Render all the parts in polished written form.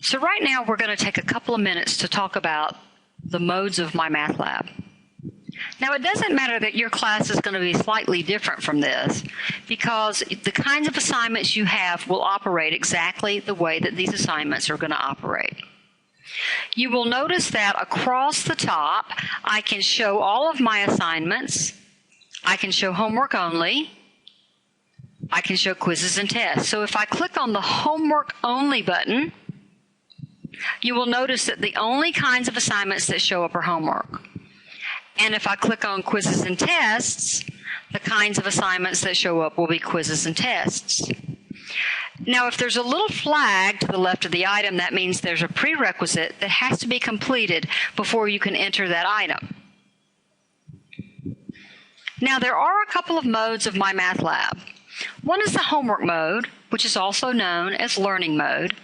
So right now we're going to take a couple of minutes to talk about the modes of my math lab. Now it doesn't matter that your class is going to be slightly different from this, because the kinds of assignments you have will operate exactly the way that these assignments are going to operate. You will notice that across the top I can show all of my assignments. I can show homework only. I can show quizzes and tests. So if I click on the homework only button, you will notice that the only kinds of assignments that show up are homework. And if I click on quizzes and tests, the kinds of assignments that show up will be quizzes and tests. Now, if there's a little flag to the left of the item, that means there's a prerequisite that has to be completed before you can enter that item. Now, there are a couple of modes of my math lab. One is the homework mode, which is also known as learning mode,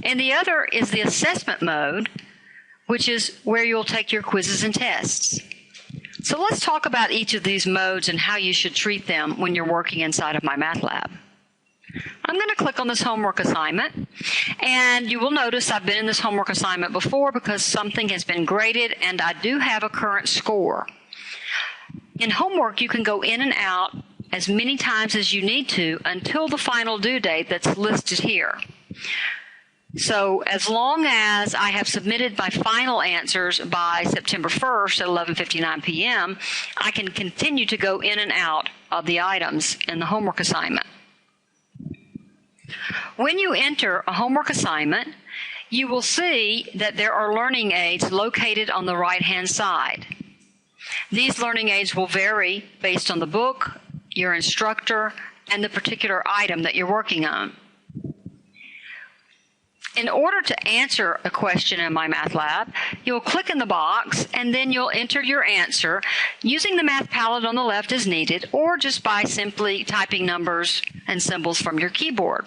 and the other is the assessment mode, which is where you'll take your quizzes and tests. So let's talk about each of these modes and how you should treat them when you're working inside of my math lab. I'm going to click on this homework assignment, and you will notice I've been in this homework assignment before because something has been graded and I do have a current score. In homework, you can go in and out as many times as you need to until the final due date that's listed here. So as long as I have submitted my final answers by September 1st at 11:59 p.m., I can continue to go in and out of the items in the homework assignment. When you enter a homework assignment, you will see that there are learning aids located on the right-hand side. These learning aids will vary based on the book, your instructor, and the particular item that you're working on. In order to answer a question in my math lab, you'll click in the box and then you'll enter your answer using the math palette on the left as needed, or just by simply typing numbers and symbols from your keyboard.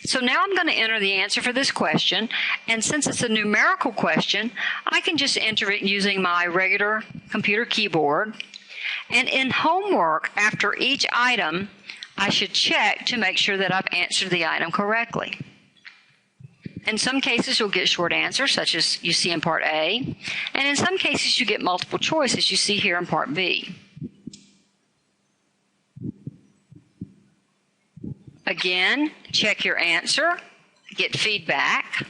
So now I'm going to enter the answer for this question, and since it's a numerical question, I can just enter it using my regular computer keyboard. And in homework, after each item, I should check to make sure that I've answered the item correctly. In some cases, you'll get short answers, such as you see in Part A, and in some cases, you get multiple choice, as you see here in Part B. Again, check your answer, get feedback,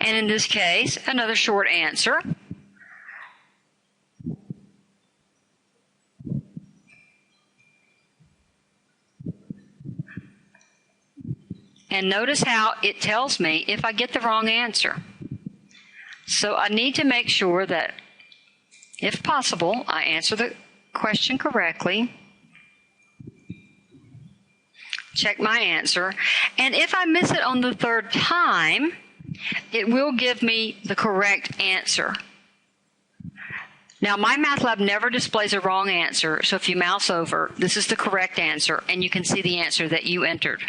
and in this case, another short answer. And notice how it tells me if I get the wrong answer. So I need to make sure that, if possible, I answer the question correctly, check my answer, and if I miss it on the third time, it will give me the correct answer. Now, my math lab never displays a wrong answer, so if you mouse over, this is the correct answer, and you can see the answer that you entered.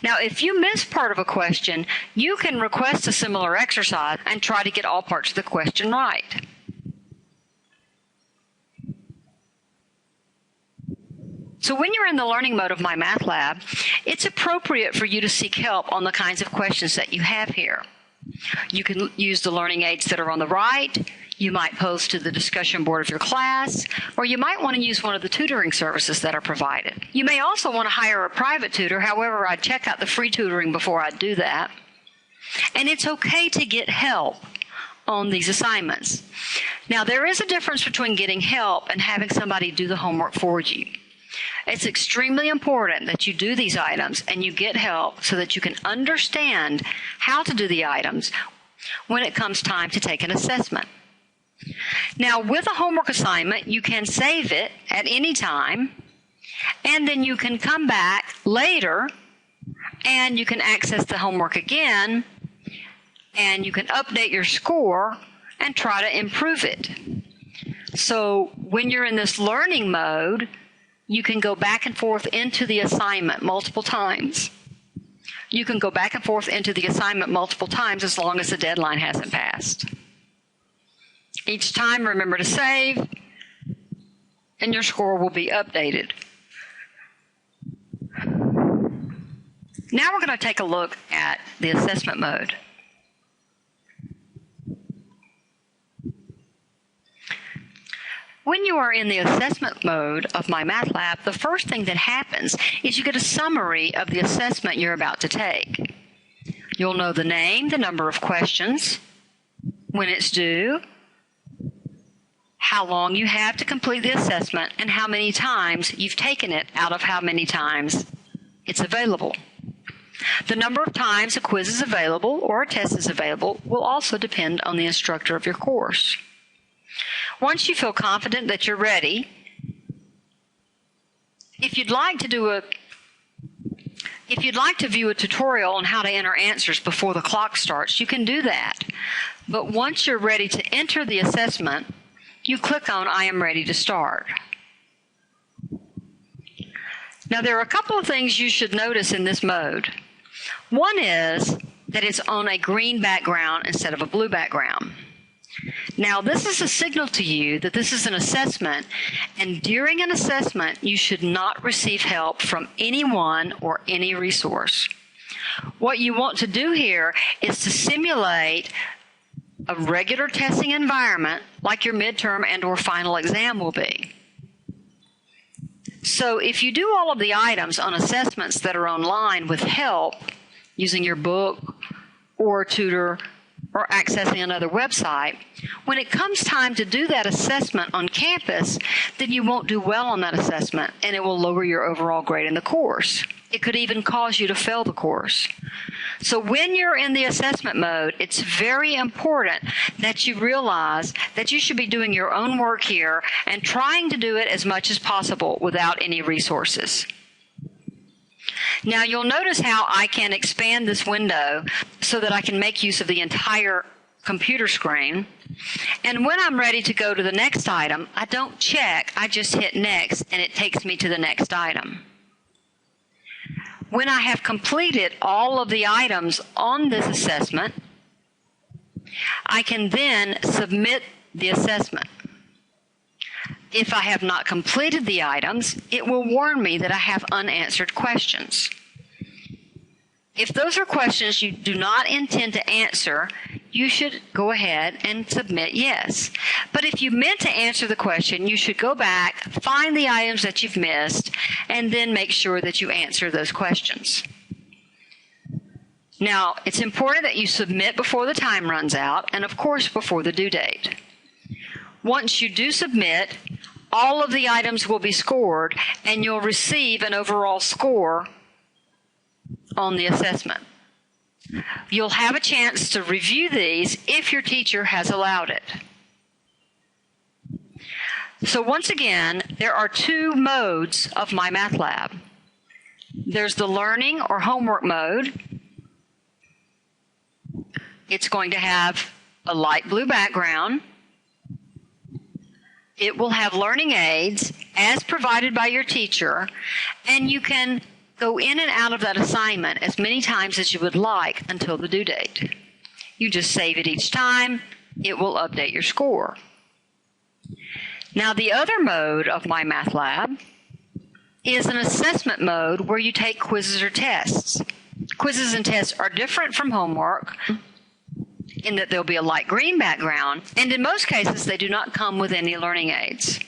Now, if you miss part of a question, you can request a similar exercise and try to get all parts of the question right. So when you're in the learning mode of my math lab, it's appropriate for you to seek help on the kinds of questions that you have here. You can use the learning aids that are on the right. You might post to the discussion board of your class, or you might want to use one of the tutoring services that are provided. You may also want to hire a private tutor. However, I'd check out the free tutoring before I do that. And it's okay to get help on these assignments. Now, there is a difference between getting help and having somebody do the homework for you. It's extremely important that you do these items and you get help so that you can understand how to do the items when it comes time to take an assessment. Now, with a homework assignment, you can save it at any time, and then you can come back later and you can access the homework again, and you can update your score and try to improve it. So when you're in this learning mode, you can go back and forth into the assignment multiple times. You can go back and forth into the assignment multiple times as long as the deadline hasn't passed. Each time, remember to save, and your score will be updated. Now we're going to take a look at the assessment mode. When you are in the assessment mode of MyMathLab, the first thing that happens is you get a summary of the assessment you're about to take. You'll know the name, the number of questions, when it's due, how long you have to complete the assessment, and how many times you've taken it out of how many times it's available. The number of times a quiz is available or a test is available will also depend on the instructor of your course. Once you feel confident that you're ready, if you'd like to view a tutorial on how to enter answers before the clock starts, you can do that. But once you're ready to enter the assessment, you click on I am ready to start. Now there are a couple of things you should notice in this mode. One is that it's on a green background instead of a blue background. Now, this is a signal to you that this is an assessment, and during an assessment, you should not receive help from anyone or any resource. What you want to do here is to simulate a regular testing environment like your midterm and or final exam will be. So if you do all of the items on assessments that are online with help, using your book or a tutor, or accessing another website, when it comes time to do that assessment on campus, then you won't do well on that assessment and it will lower your overall grade in the course. It could even cause you to fail the course. So when you're in the assessment mode, it's very important that you realize that you should be doing your own work here and trying to do it as much as possible without any resources. Now you'll notice how I can expand this window so that I can make use of the entire computer screen. And when I'm ready to go to the next item, I don't check, I just hit next and it takes me to the next item. When I have completed all of the items on this assessment, I can then submit the assessment. If I have not completed the items, it will warn me that I have unanswered questions. If those are questions you do not intend to answer, you should go ahead and submit yes. But if you meant to answer the question, you should go back, find the items that you've missed, and then make sure that you answer those questions. Now, it's important that you submit before the time runs out, and of course before the due date. Once you do submit, all of the items will be scored, and you'll receive an overall score on the assessment. You'll have a chance to review these if your teacher has allowed it. So once again, there are two modes of MyMathLab. There's the learning or homework mode. It's going to have a light blue background. It will have learning aids as provided by your teacher, and you can go in and out of that assignment as many times as you would like until the due date. You just save it each time. It will update your score. Now, the other mode of MyMathLab is an assessment mode where you take quizzes or tests. Quizzes and tests are different from homework in that there'll be a light green background, and in most cases, they do not come with any learning aids.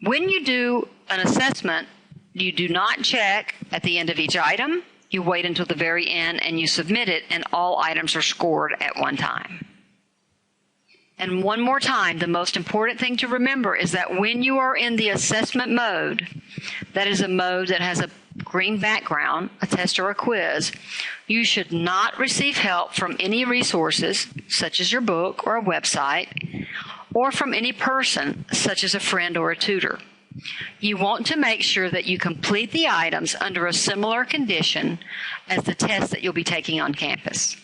When you do an assessment, you do not check at the end of each item. You wait until the very end and you submit it, and all items are scored at one time. And one more time, the most important thing to remember is that when you are in the assessment mode, that is a mode that has a green background, a test or a quiz, you should not receive help from any resources, such as your book or a website, or from any person, such as a friend or a tutor. You want to make sure that you complete the items under a similar condition as the test that you'll be taking on campus.